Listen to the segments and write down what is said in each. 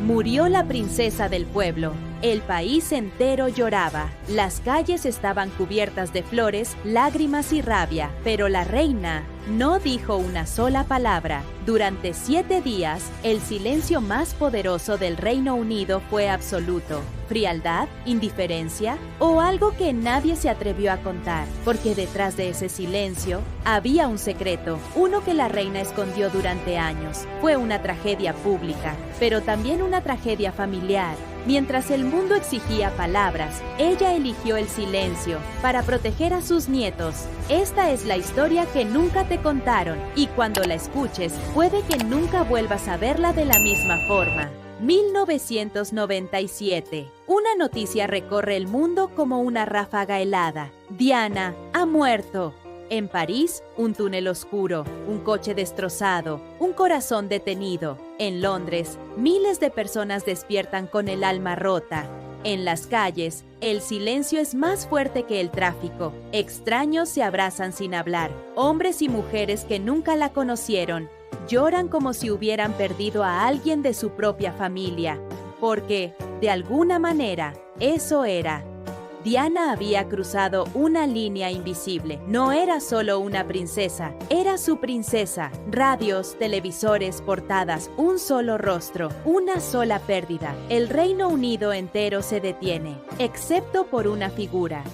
Murió la princesa del pueblo. El país entero lloraba. Las calles estaban cubiertas de flores, lágrimas y rabia. Pero la reina no dijo una sola palabra. Durante 7 días, el silencio más poderoso del Reino Unido fue absoluto. ¿Frialdad? ¿Indiferencia? ¿O algo que nadie se atrevió a contar? Porque detrás de ese silencio había un secreto, uno que la reina escondió durante años. Fue una tragedia pública, pero también una tragedia familiar. Mientras el mundo exigía palabras, ella eligió el silencio para proteger a sus nietos. Esta es la historia que nunca te contaron, y cuando la escuches, puede que nunca vuelvas a verla de la misma forma. 1997. Una noticia recorre el mundo como una ráfaga helada. Diana ha muerto. En París, un túnel oscuro, un coche destrozado, un corazón detenido. En Londres, miles de personas despiertan con el alma rota. En las calles, el silencio es más fuerte que el tráfico. Extraños se abrazan sin hablar. Hombres y mujeres que nunca la conocieron lloran como si hubieran perdido a alguien de su propia familia. Porque, de alguna manera, eso era. Diana había cruzado una línea invisible. No era solo una princesa, era su princesa. Radios, televisores, portadas, un solo rostro, una sola pérdida. El Reino Unido entero se detiene, excepto por una figura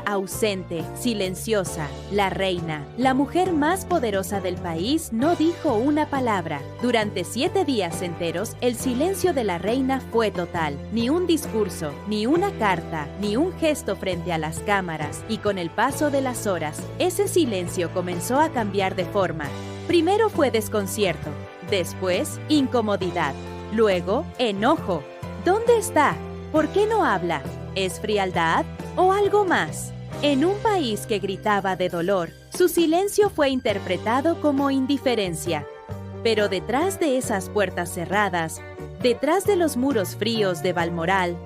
ausente, silenciosa, la reina. La mujer más poderosa del país no dijo una palabra. Durante 7 días enteros, el silencio de la reina fue total. Ni un discurso, ni una carta, ni un gesto frente a las cámaras, y con el paso de las horas, ese silencio comenzó a cambiar de forma. Primero fue desconcierto, después incomodidad, luego enojo. ¿Dónde está? ¿Por qué no habla? ¿Es frialdad o algo más? En un país que gritaba de dolor, su silencio fue interpretado como indiferencia. Pero detrás de esas puertas cerradas, detrás de los muros fríos de Balmoral,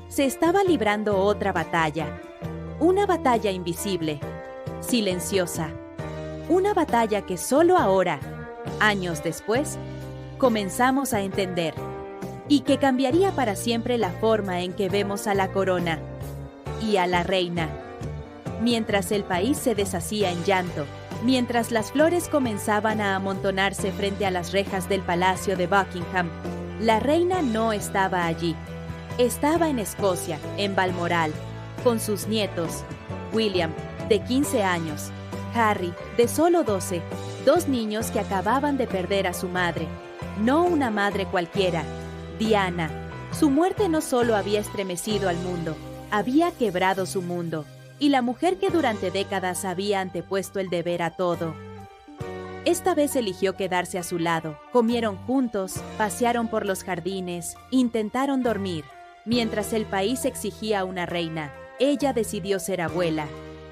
se estaba librando otra batalla. Una batalla invisible, silenciosa. Una batalla que solo ahora, años después, comenzamos a entender. Y que cambiaría para siempre la forma en que vemos a la corona y a la reina. Mientras el país se deshacía en llanto, mientras las flores comenzaban a amontonarse frente a las rejas del Palacio de Buckingham, la reina no estaba allí. Estaba en Escocia, en Balmoral, con sus nietos, William, de 15 años, Harry, de solo 12, 2 niños que acababan de perder a su madre. No una madre cualquiera, Diana. Su muerte no solo había estremecido al mundo, había quebrado su mundo, y la mujer que durante décadas había antepuesto el deber a todo. Esta vez eligió quedarse a su lado. Comieron juntos, pasearon por los jardines, intentaron dormir. Mientras el país exigía una reina, ella decidió ser abuela.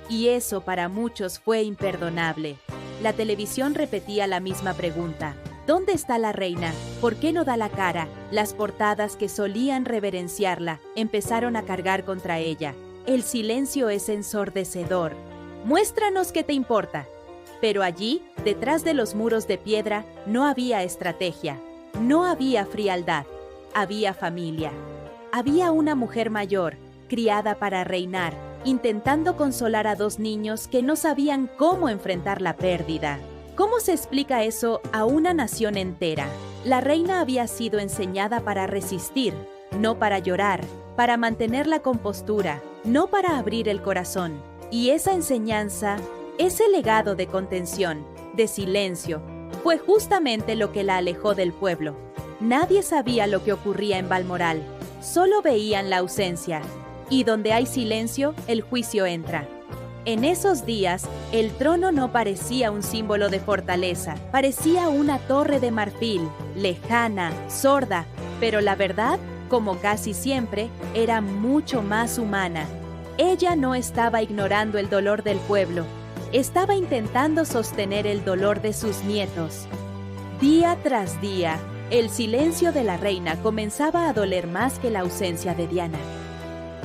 Y eso para muchos fue imperdonable. La televisión repetía la misma pregunta. ¿Dónde está la reina? ¿Por qué no da la cara? Las portadas que solían reverenciarla empezaron a cargar contra ella. El silencio es ensordecedor. Muéstranos qué te importa. Pero allí, detrás de los muros de piedra, no había estrategia. No había frialdad. Había familia. Había una mujer mayor, criada para reinar, intentando consolar a 2 niños que no sabían cómo enfrentar la pérdida. ¿Cómo se explica eso a una nación entera? La reina había sido enseñada para resistir, no para llorar, para mantener la compostura, no para abrir el corazón. Y esa enseñanza, ese legado de contención, de silencio, fue justamente lo que la alejó del pueblo. Nadie sabía lo que ocurría en Balmoral. Solo veían la ausencia, y donde hay silencio, el juicio entra. En esos días, el trono no parecía un símbolo de fortaleza, parecía una torre de marfil, lejana, sorda, pero la verdad, como casi siempre, era mucho más humana. Ella no estaba ignorando el dolor del pueblo, estaba intentando sostener el dolor de sus nietos. Día tras día, el silencio de la reina comenzaba a doler más que la ausencia de Diana.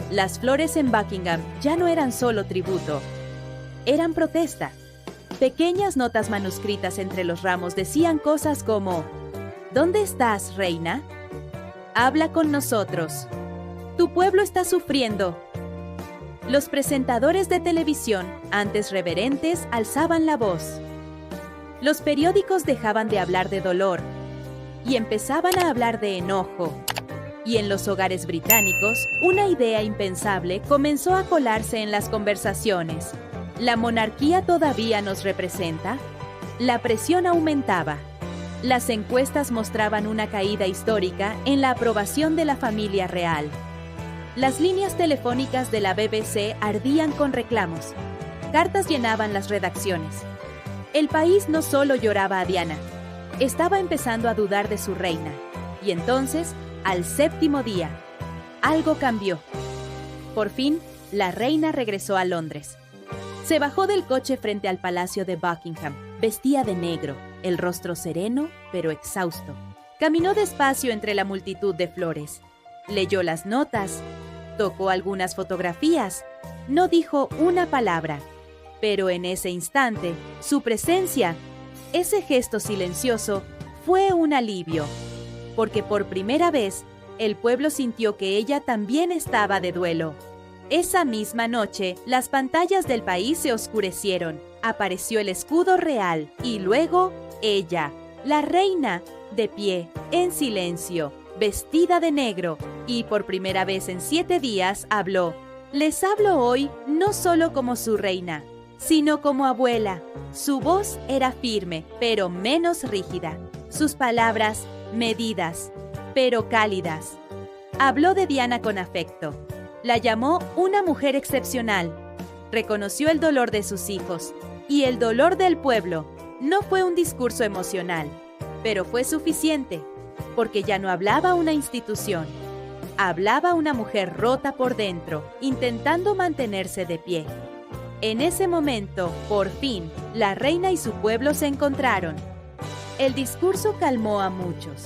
Las flores en Buckingham ya no eran solo tributo, eran protesta. Pequeñas notas manuscritas entre los ramos decían cosas como: ¿Dónde estás, reina? habla con nosotros. Tu pueblo está sufriendo. Los presentadores de televisión, antes reverentes, alzaban la voz. Los periódicos dejaban de hablar de dolor y empezaban a hablar de enojo. Y en los hogares británicos, una idea impensable comenzó a colarse en las conversaciones. ¿La monarquía todavía nos representa? La presión aumentaba. Las encuestas mostraban una caída histórica en la aprobación de la familia real. Las líneas telefónicas de la BBC ardían con reclamos. Cartas llenaban las redacciones. El país no solo lloraba a Diana, estaba empezando a dudar de su reina. Y entonces, al 7º día, algo cambió. Por fin, la reina regresó a Londres. Se bajó del coche frente al Palacio de Buckingham, vestía de negro, el rostro sereno, pero exhausto. Caminó despacio entre la multitud de flores. Leyó las notas, tocó algunas fotografías, no dijo una palabra. Pero en ese instante, su presencia, ese gesto silencioso, fue un alivio. Porque por primera vez, el pueblo sintió que ella también estaba de duelo. Esa misma noche, las pantallas del país se oscurecieron. Apareció el escudo real y luego ella, la reina, de pie, en silencio, vestida de negro, y por primera vez en 7 días habló. Les hablo hoy no solo como su reina, sino como abuela. Su voz era firme, pero menos rígida. Sus palabras, medidas, pero cálidas. Habló de Diana con afecto. La llamó una mujer excepcional. Reconoció el dolor de sus hijos y el dolor del pueblo. No fue un discurso emocional, pero fue suficiente, porque ya no hablaba una institución. Hablaba una mujer rota por dentro, intentando mantenerse de pie. En ese momento, por fin, la reina y su pueblo se encontraron. El discurso calmó a muchos,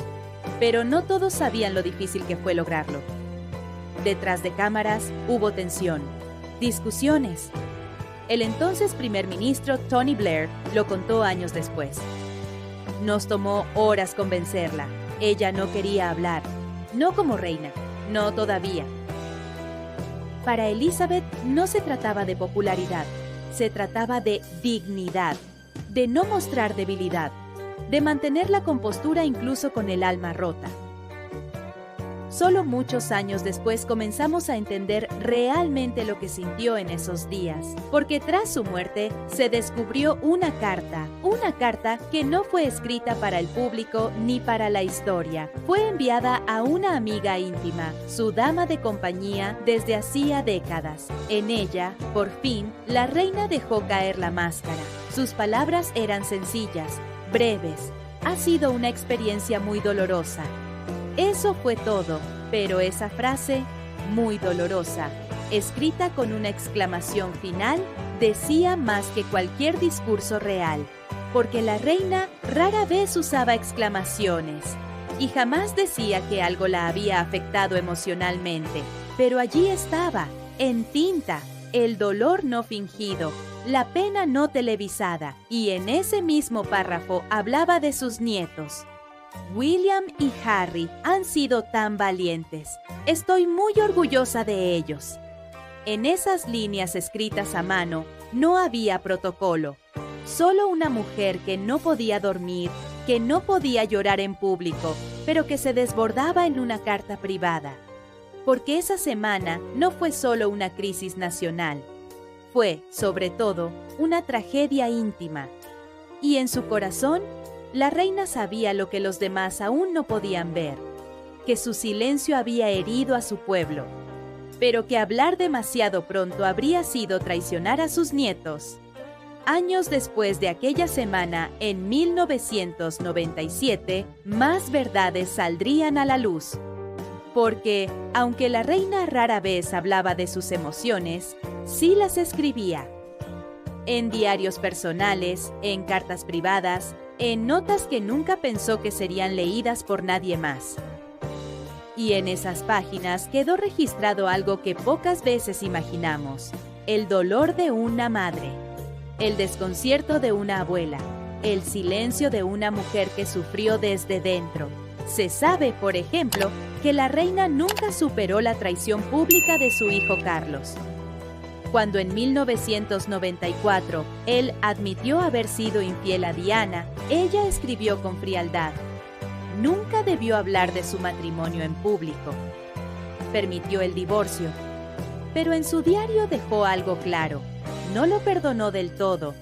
pero no todos sabían lo difícil que fue lograrlo. Detrás de cámaras hubo tensión, discusiones. El entonces primer ministro Tony Blair lo contó años después. Nos tomó horas convencerla. Ella no quería hablar, no como reina, no todavía. Para Elizabeth no se trataba de popularidad, se trataba de dignidad, de no mostrar debilidad, de mantener la compostura incluso con el alma rota. Solo muchos años después comenzamos a entender realmente lo que sintió en esos días, porque tras su muerte se descubrió una carta que no fue escrita para el público ni para la historia. Fue enviada a una amiga íntima, su dama de compañía desde hacía décadas. En ella, por fin, la reina dejó caer la máscara. Sus palabras eran sencillas, breves. Ha sido una experiencia muy dolorosa. Eso fue todo, pero esa frase, muy dolorosa, escrita con una exclamación final, decía más que cualquier discurso real, porque la reina rara vez usaba exclamaciones y jamás decía que algo la había afectado emocionalmente, pero allí estaba, en tinta, el dolor no fingido, la pena no televisada, y en ese mismo párrafo hablaba de sus nietos. William y Harry han sido tan valientes. Estoy muy orgullosa de ellos. En esas líneas escritas a mano no había protocolo. Solo una mujer que no podía dormir, que no podía llorar en público, pero que se desbordaba en una carta privada. Porque esa semana no fue solo una crisis nacional. Fue, sobre todo, una tragedia íntima. Y en su corazón, la reina sabía lo que los demás aún no podían ver, que su silencio había herido a su pueblo, pero que hablar demasiado pronto habría sido traicionar a sus nietos. Años después de aquella semana, en 1997, más verdades saldrían a la luz. Porque, aunque la reina rara vez hablaba de sus emociones, sí las escribía. En diarios personales, en cartas privadas, en notas que nunca pensó que serían leídas por nadie más. Y en esas páginas quedó registrado algo que pocas veces imaginamos: el dolor de una madre, el desconcierto de una abuela, el silencio de una mujer que sufrió desde dentro. Se sabe, por ejemplo, que la reina nunca superó la traición pública de su hijo Carlos. Cuando en 1994 él admitió haber sido infiel a Diana, ella escribió con frialdad: nunca debió hablar de su matrimonio en público. Permitió el divorcio, pero en su diario dejó algo claro: no lo perdonó del todo.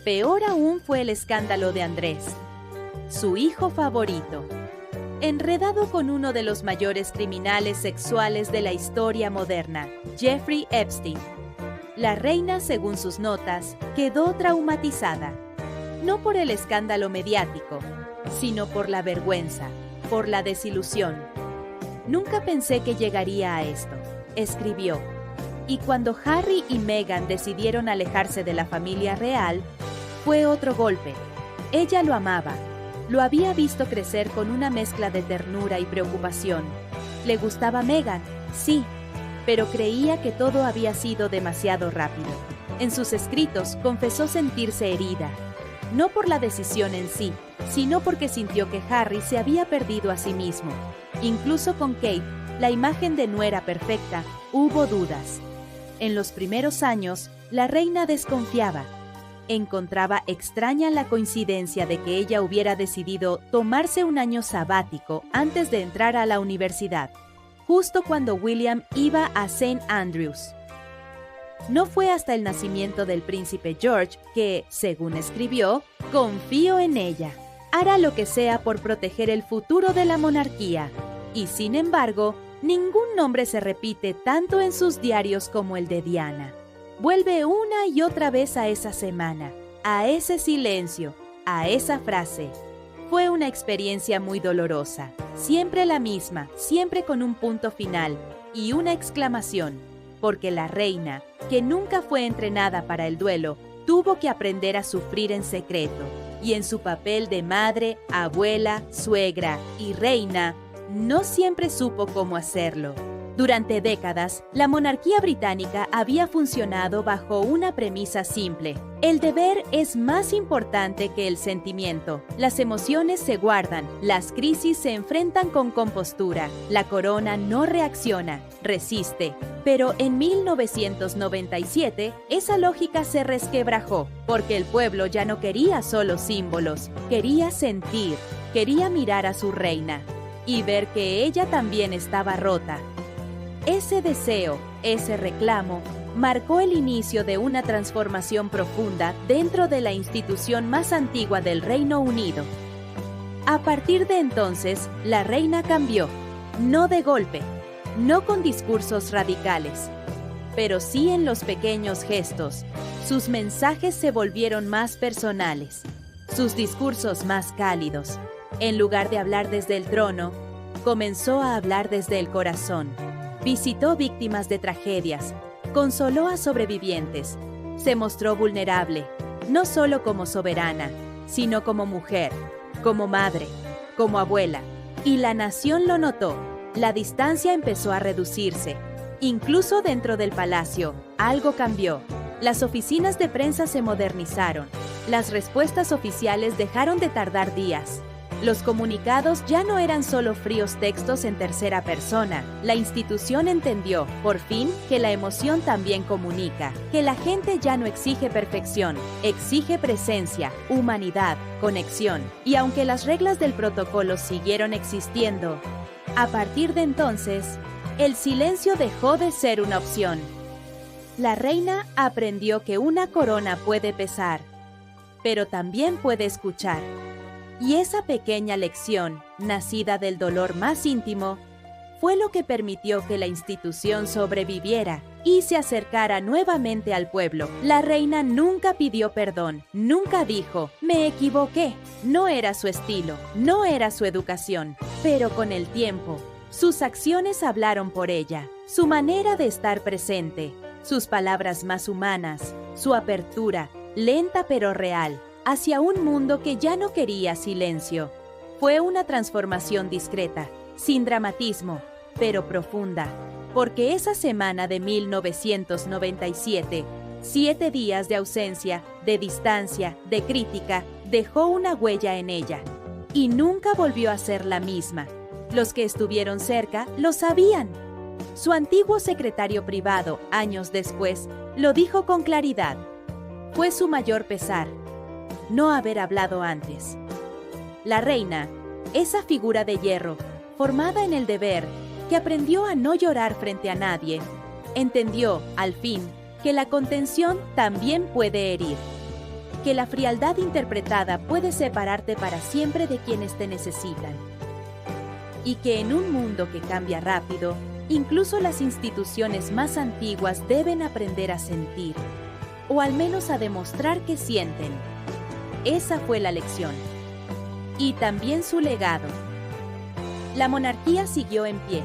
Peor aún fue el escándalo de Andrés, su hijo favorito, enredado con uno de los mayores criminales sexuales de la historia moderna, Jeffrey Epstein. La reina, según sus notas, quedó traumatizada, no por el escándalo mediático, sino por la vergüenza, por la desilusión. Nunca pensé que llegaría a esto, escribió. Y cuando Harry y Meghan decidieron alejarse de la familia real, fue otro golpe. Ella lo amaba. Lo había visto crecer con una mezcla de ternura y preocupación. Le gustaba Meghan, sí, pero creía que todo había sido demasiado rápido. En sus escritos confesó sentirse herida, no por la decisión en sí, sino porque sintió que Harry se había perdido a sí mismo. Incluso con Kate, la imagen de nuera perfecta, hubo dudas. En los primeros años, la reina desconfiaba. Encontraba extraña la coincidencia de que ella hubiera decidido tomarse un año sabático antes de entrar a la universidad, justo cuando William iba a St. Andrews. No fue hasta el nacimiento del príncipe George que, según escribió, confío en ella. Hará lo que sea por proteger el futuro de la monarquía. Y sin embargo, ningún nombre se repite tanto en sus diarios como el de Diana. Vuelve una y otra vez a esa semana, a ese silencio, a esa frase. Fue una experiencia muy dolorosa, siempre la misma, siempre con un punto final y una exclamación, porque la reina, que nunca fue entrenada para el duelo, tuvo que aprender a sufrir en secreto, y en su papel de madre, abuela, suegra y reina, no siempre supo cómo hacerlo. Durante décadas, la monarquía británica había funcionado bajo una premisa simple: el deber es más importante que el sentimiento. Las emociones se guardan, las crisis se enfrentan con compostura, la corona no reacciona, resiste. Pero en 1997, esa lógica se resquebrajó, porque el pueblo ya no quería solo símbolos, quería sentir, quería mirar a su reina y ver que ella también estaba rota. Ese deseo, ese reclamo, marcó el inicio de una transformación profunda dentro de la institución más antigua del Reino Unido. A partir de entonces, la reina cambió, no de golpe, no con discursos radicales, pero sí en los pequeños gestos. Sus mensajes se volvieron más personales, sus discursos más cálidos. En lugar de hablar desde el trono, comenzó a hablar desde el corazón. Visitó víctimas de tragedias, consoló a sobrevivientes, se mostró vulnerable, no solo como soberana, sino como mujer, como madre, como abuela. Y la nación lo notó. La distancia empezó a reducirse. Incluso dentro del palacio, algo cambió. Las oficinas de prensa se modernizaron. Las respuestas oficiales dejaron de tardar días. Los comunicados ya no eran solo fríos textos en tercera persona. La institución entendió, por fin, que la emoción también comunica, que la gente ya no exige perfección, exige presencia, humanidad, conexión. Y aunque las reglas del protocolo siguieron existiendo, a partir de entonces, el silencio dejó de ser una opción. La reina aprendió que una corona puede pesar, pero también puede escuchar. Y esa pequeña lección, nacida del dolor más íntimo, fue lo que permitió que la institución sobreviviera y se acercara nuevamente al pueblo. La reina nunca pidió perdón, nunca dijo, me equivoqué. No era su estilo, no era su educación. Pero con el tiempo, sus acciones hablaron por ella, su manera de estar presente, sus palabras más humanas, su apertura, lenta pero real, hacia un mundo que ya no quería silencio. Fue una transformación discreta, sin dramatismo, pero profunda, porque esa semana de 1997, 7 días de ausencia, de distancia, de crítica, dejó una huella en ella, y nunca volvió a ser la misma. Los que estuvieron cerca lo sabían. Su antiguo secretario privado, años después, lo dijo con claridad. Fue su mayor pesar no haber hablado antes. La reina, esa figura de hierro, formada en el deber, que aprendió a no llorar frente a nadie, entendió, al fin, que la contención también puede herir, que la frialdad interpretada puede separarte para siempre de quienes te necesitan, y que en un mundo que cambia rápido, incluso las instituciones más antiguas deben aprender a sentir, o al menos a demostrar que sienten. Esa fue la lección. Y también su legado. La monarquía siguió en pie,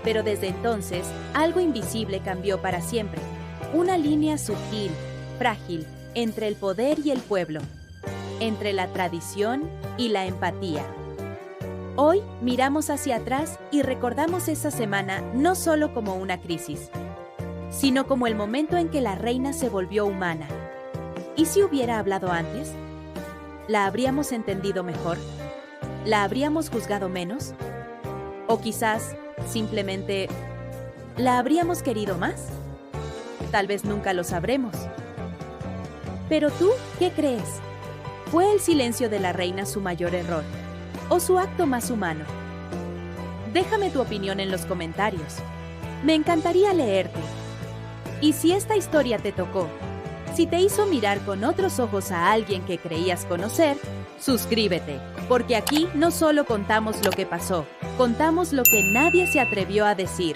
pero desde entonces algo invisible cambió para siempre. Una línea sutil, frágil, entre el poder y el pueblo, entre la tradición y la empatía. Hoy miramos hacia atrás y recordamos esa semana no solo como una crisis, sino como el momento en que la reina se volvió humana. ¿Y si hubiera hablado antes? ¿La habríamos entendido mejor? ¿La habríamos juzgado menos? ¿O quizás, simplemente, la habríamos querido más? Tal vez nunca lo sabremos. Pero tú, ¿qué crees? ¿Fue el silencio de la reina su mayor error? ¿O su acto más humano? Déjame tu opinión en los comentarios. Me encantaría leerte. Y si esta historia te tocó, si te hizo mirar con otros ojos a alguien que creías conocer, suscríbete, porque aquí no solo contamos lo que pasó, contamos lo que nadie se atrevió a decir.